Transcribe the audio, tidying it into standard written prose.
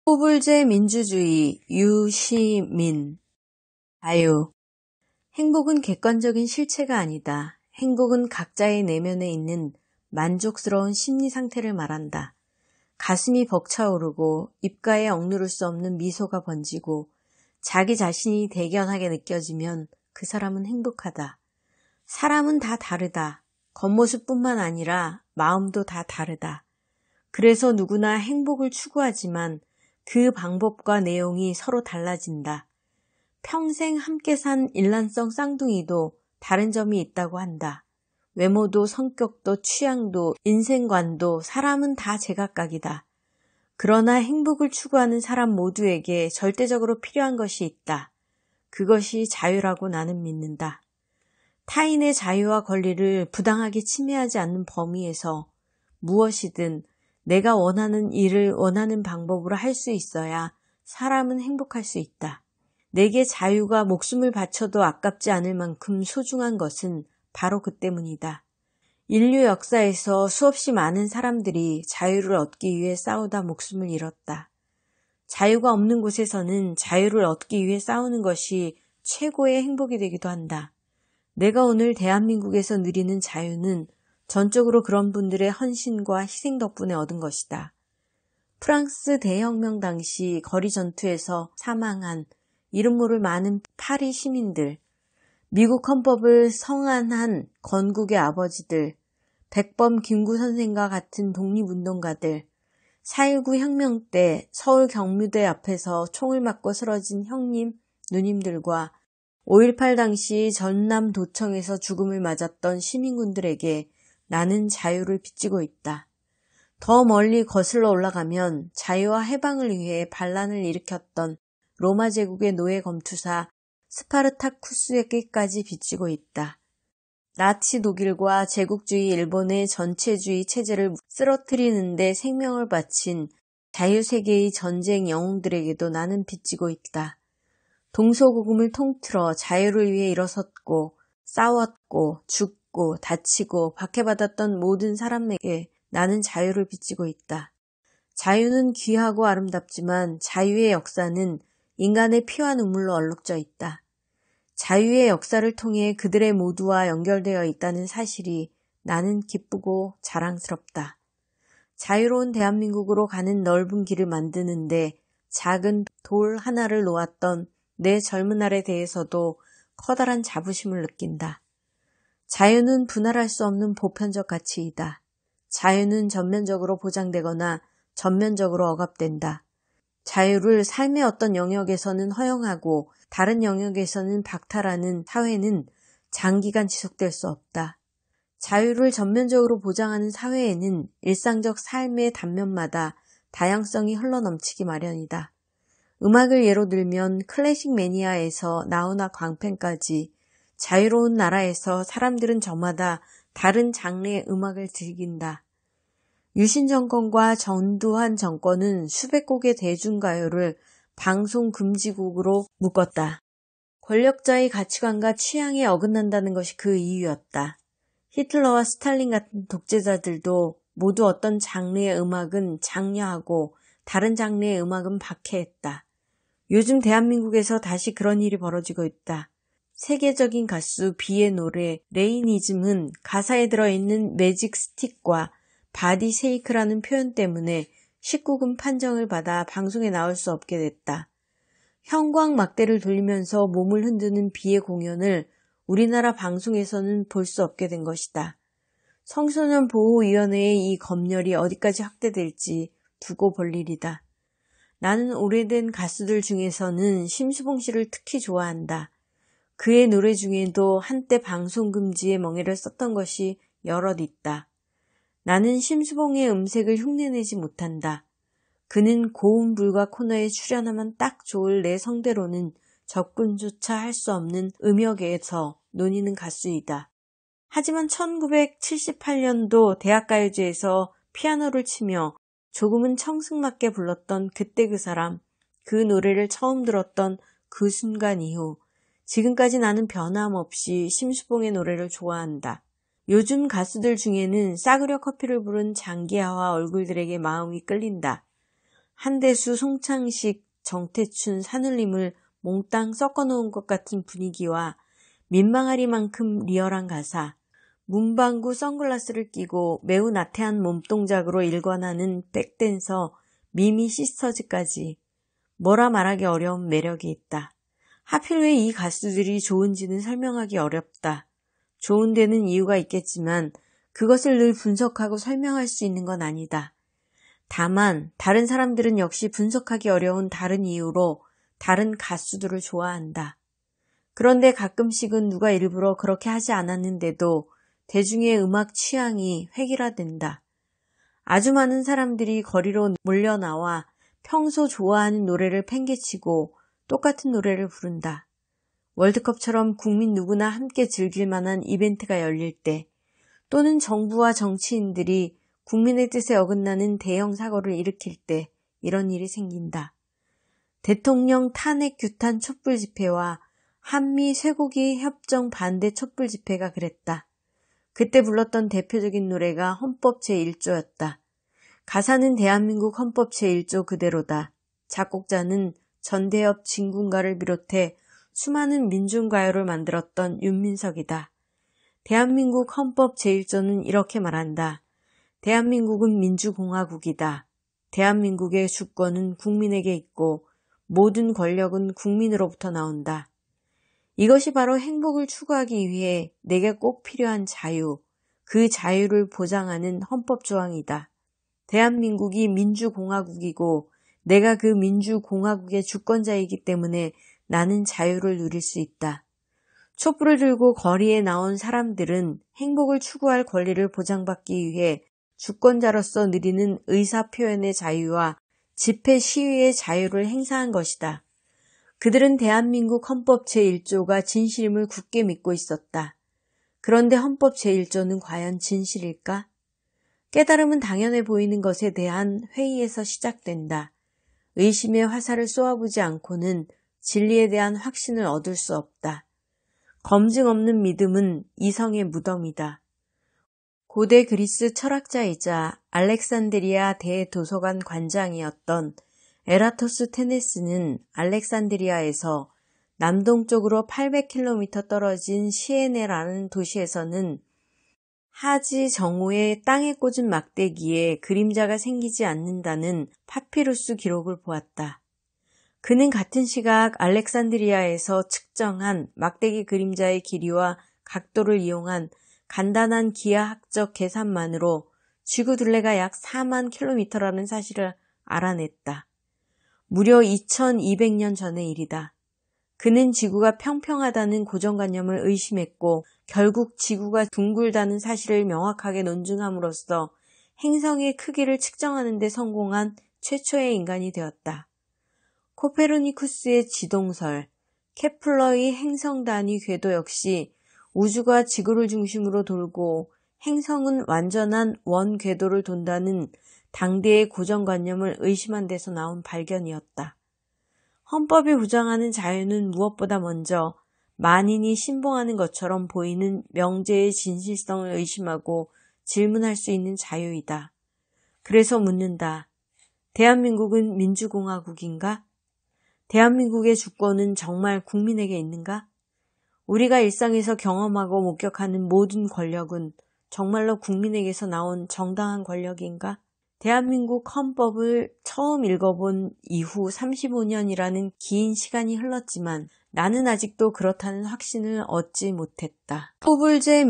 호불제 민주주의, 유시민. 자유. 행복은 객관적인 실체가 아니다. 행복은 각자의 내면에 있는 만족스러운 심리 상태를 말한다. 가슴이 벅차오르고 입가에 억누를 수 없는 미소가 번지고 자기 자신이 대견하게 느껴지면 그 사람은 행복하다. 사람은 다 다르다. 겉모습뿐만 아니라 마음도 다 다르다. 그래서 누구나 행복을 추구하지만 그 방법과 내용이 서로 달라진다. 평생 함께 산 일란성 쌍둥이도 다른 점이 있다고 한다. 외모도 성격도 취향도 인생관도 사람은 다 제각각이다. 그러나 행복을 추구하는 사람 모두에게 절대적으로 필요한 것이 있다. 그것이 자유라고 나는 믿는다. 타인의 자유와 권리를 부당하게 침해하지 않는 범위에서 무엇이든 내가 원하는 일을 원하는 방법으로 할 수 있어야 사람은 행복할 수 있다. 내게 자유가 목숨을 바쳐도 아깝지 않을 만큼 소중한 것은 바로 그 때문이다. 인류 역사에서 수없이 많은 사람들이 자유를 얻기 위해 싸우다 목숨을 잃었다. 자유가 없는 곳에서는 자유를 얻기 위해 싸우는 것이 최고의 행복이 되기도 한다. 내가 오늘 대한민국에서 누리는 자유는 전적으로 그런 분들의 헌신과 희생 덕분에 얻은 것이다. 프랑스 대혁명 당시 거리 전투에서 사망한 이름 모를 많은 파리 시민들, 미국 헌법을 성안한 건국의 아버지들, 백범 김구 선생과 같은 독립운동가들, 4.19 혁명 때 서울 경무대 앞에서 총을 맞고 쓰러진 형님, 누님들과 5.18 당시 전남도청에서 죽음을 맞았던 시민군들에게 나는 자유를 빚지고 있다. 더 멀리 거슬러 올라가면 자유와 해방을 위해 반란을 일으켰던 로마 제국의 노예 검투사 스파르타쿠스에게까지 빚지고 있다. 나치 독일과 제국주의 일본의 전체주의 체제를 쓰러뜨리는 데 생명을 바친 자유세계의 전쟁 영웅들에게도 나는 빚지고 있다. 동서고금을 통틀어 자유를 위해 일어섰고 싸웠고 죽고 다치고 박해받았던 모든 사람에게 나는 자유를 빚지고 있다. 자유는 귀하고 아름답지만 자유의 역사는 인간의 피와 눈물로 얼룩져 있다. 자유의 역사를 통해 그들의 모두와 연결되어 있다는 사실이 나는 기쁘고 자랑스럽다. 자유로운 대한민국으로 가는 넓은 길을 만드는데 작은 돌 하나를 놓았던 내 젊은 날에 대해서도 커다란 자부심을 느낀다. 자유는 분할할 수 없는 보편적 가치이다. 자유는 전면적으로 보장되거나 전면적으로 억압된다. 자유를 삶의 어떤 영역에서는 허용하고 다른 영역에서는 박탈하는 사회는 장기간 지속될 수 없다. 자유를 전면적으로 보장하는 사회에는 일상적 삶의 단면마다 다양성이 흘러넘치기 마련이다. 음악을 예로 들면 클래식 매니아에서 나훈아 광팬까지 자유로운 나라에서 사람들은 저마다 다른 장르의 음악을 즐긴다. 유신 정권과 전두환 정권은 수백 곡의 대중가요를 방송 금지곡으로 묶었다. 권력자의 가치관과 취향에 어긋난다는 것이 그 이유였다. 히틀러와 스탈린 같은 독재자들도 모두 어떤 장르의 음악은 장려하고 다른 장르의 음악은 박해했다. 요즘 대한민국에서 다시 그런 일이 벌어지고 있다. 세계적인 가수 비의 노래 레이니즘은 가사에 들어있는 매직 스틱과 바디 쉐이크라는 표현 때문에 19금 판정을 받아 방송에 나올 수 없게 됐다. 형광 막대를 돌리면서 몸을 흔드는 비의 공연을 우리나라 방송에서는 볼 수 없게 된 것이다. 청소년 보호위원회의 이 검열이 어디까지 확대될지 두고 볼 일이다. 나는 오래된 가수들 중에서는 심수봉 씨를 특히 좋아한다. 그의 노래 중에도 한때 방송 금지의 멍에를 썼던 것이 여럿 있다. 나는 심수봉의 음색을 흉내내지 못한다. 그는 고음 불가 코너에 출연하면 딱 좋을 내 성대로는 접근조차 할 수 없는 음역에서 논의는 가수이다. 하지만 1978년도 대학가요제에서 피아노를 치며 조금은 청승맞게 불렀던 그때 그 사람, 그 노래를 처음 들었던 그 순간 이후 지금까지 나는 변함없이 심수봉의 노래를 좋아한다. 요즘 가수들 중에는 싸구려 커피를 부른 장기하와 얼굴들에게 마음이 끌린다. 한대수, 송창식, 정태춘, 산울림을 몽땅 섞어놓은 것 같은 분위기와 민망하리만큼 리얼한 가사, 문방구 선글라스를 끼고 매우 나태한 몸동작으로 일관하는 백댄서 미미 시스터즈까지 뭐라 말하기 어려운 매력이 있다. 하필 왜 이 가수들이 좋은지는 설명하기 어렵다. 좋은 데는 이유가 있겠지만 그것을 늘 분석하고 설명할 수 있는 건 아니다. 다만 다른 사람들은 역시 분석하기 어려운 다른 이유로 다른 가수들을 좋아한다. 그런데 가끔씩은 누가 일부러 그렇게 하지 않았는데도 대중의 음악 취향이 획일화된다. 아주 많은 사람들이 거리로 몰려나와 평소 좋아하는 노래를 팽개치고 똑같은 노래를 부른다. 월드컵처럼 국민 누구나 함께 즐길 만한 이벤트가 열릴 때, 또는 정부와 정치인들이 국민의 뜻에 어긋나는 대형 사고를 일으킬 때 이런 일이 생긴다. 대통령 탄핵 규탄 촛불 집회와 한미 쇠고기 협정 반대 촛불 집회가 그랬다. 그때 불렀던 대표적인 노래가 헌법 제1조였다. 가사는 대한민국 헌법 제1조 그대로다. 작곡자는 전대엽, 진군가를 비롯해 수많은 민중가요를 만들었던 윤민석이다. 대한민국 헌법 제1조는 이렇게 말한다. 대한민국은 민주공화국이다. 대한민국의 주권은 국민에게 있고 모든 권력은 국민으로부터 나온다. 이것이 바로 행복을 추구하기 위해 내게 꼭 필요한 자유, 그 자유를 보장하는 헌법조항이다. 대한민국이 민주공화국이고 내가 그 민주공화국의 주권자이기 때문에 나는 자유를 누릴 수 있다. 촛불을 들고 거리에 나온 사람들은 행복을 추구할 권리를 보장받기 위해 주권자로서 누리는 의사표현의 자유와 집회 시위의 자유를 행사한 것이다. 그들은 대한민국 헌법 제1조가 진실임을 굳게 믿고 있었다. 그런데 헌법 제1조는 과연 진실일까? 깨달음은 당연해 보이는 것에 대한 회의에서 시작된다. 의심의 화살을 쏘아보지 않고는 진리에 대한 확신을 얻을 수 없다. 검증 없는 믿음은 이성의 무덤이다. 고대 그리스 철학자이자 알렉산드리아 대도서관 관장이었던 에라토스테네스는 알렉산드리아에서 남동쪽으로 800km 떨어진 시에네라는 도시에서는 하지 정오의 땅에 꽂은 막대기에 그림자가 생기지 않는다는 파피루스 기록을 보았다. 그는 같은 시각 알렉산드리아에서 측정한 막대기 그림자의 길이와 각도를 이용한 간단한 기하학적 계산만으로 지구 둘레가 약 4만 킬로미터라는 사실을 알아냈다. 무려 2200년 전의 일이다. 그는 지구가 평평하다는 고정관념을 의심했고 결국 지구가 둥글다는 사실을 명확하게 논증함으로써 행성의 크기를 측정하는 데 성공한 최초의 인간이 되었다. 코페르니쿠스의 지동설, 케플러의 행성 단위 궤도 역시 우주가 지구를 중심으로 돌고 행성은 완전한 원 궤도를 돈다는 당대의 고정관념을 의심한 데서 나온 발견이었다. 헌법이 보장하는 자유는 무엇보다 먼저 만인이 신봉하는 것처럼 보이는 명제의 진실성을 의심하고 질문할 수 있는 자유이다. 그래서 묻는다. 대한민국은 민주공화국인가? 대한민국의 주권은 정말 국민에게 있는가? 우리가 일상에서 경험하고 목격하는 모든 권력은 정말로 국민에게서 나온 정당한 권력인가? 대한민국 헌법을 처음 읽어본 이후 35년이라는 긴 시간이 흘렀지만 나는 아직도 그렇다는 확신을 얻지 못했다. 포불제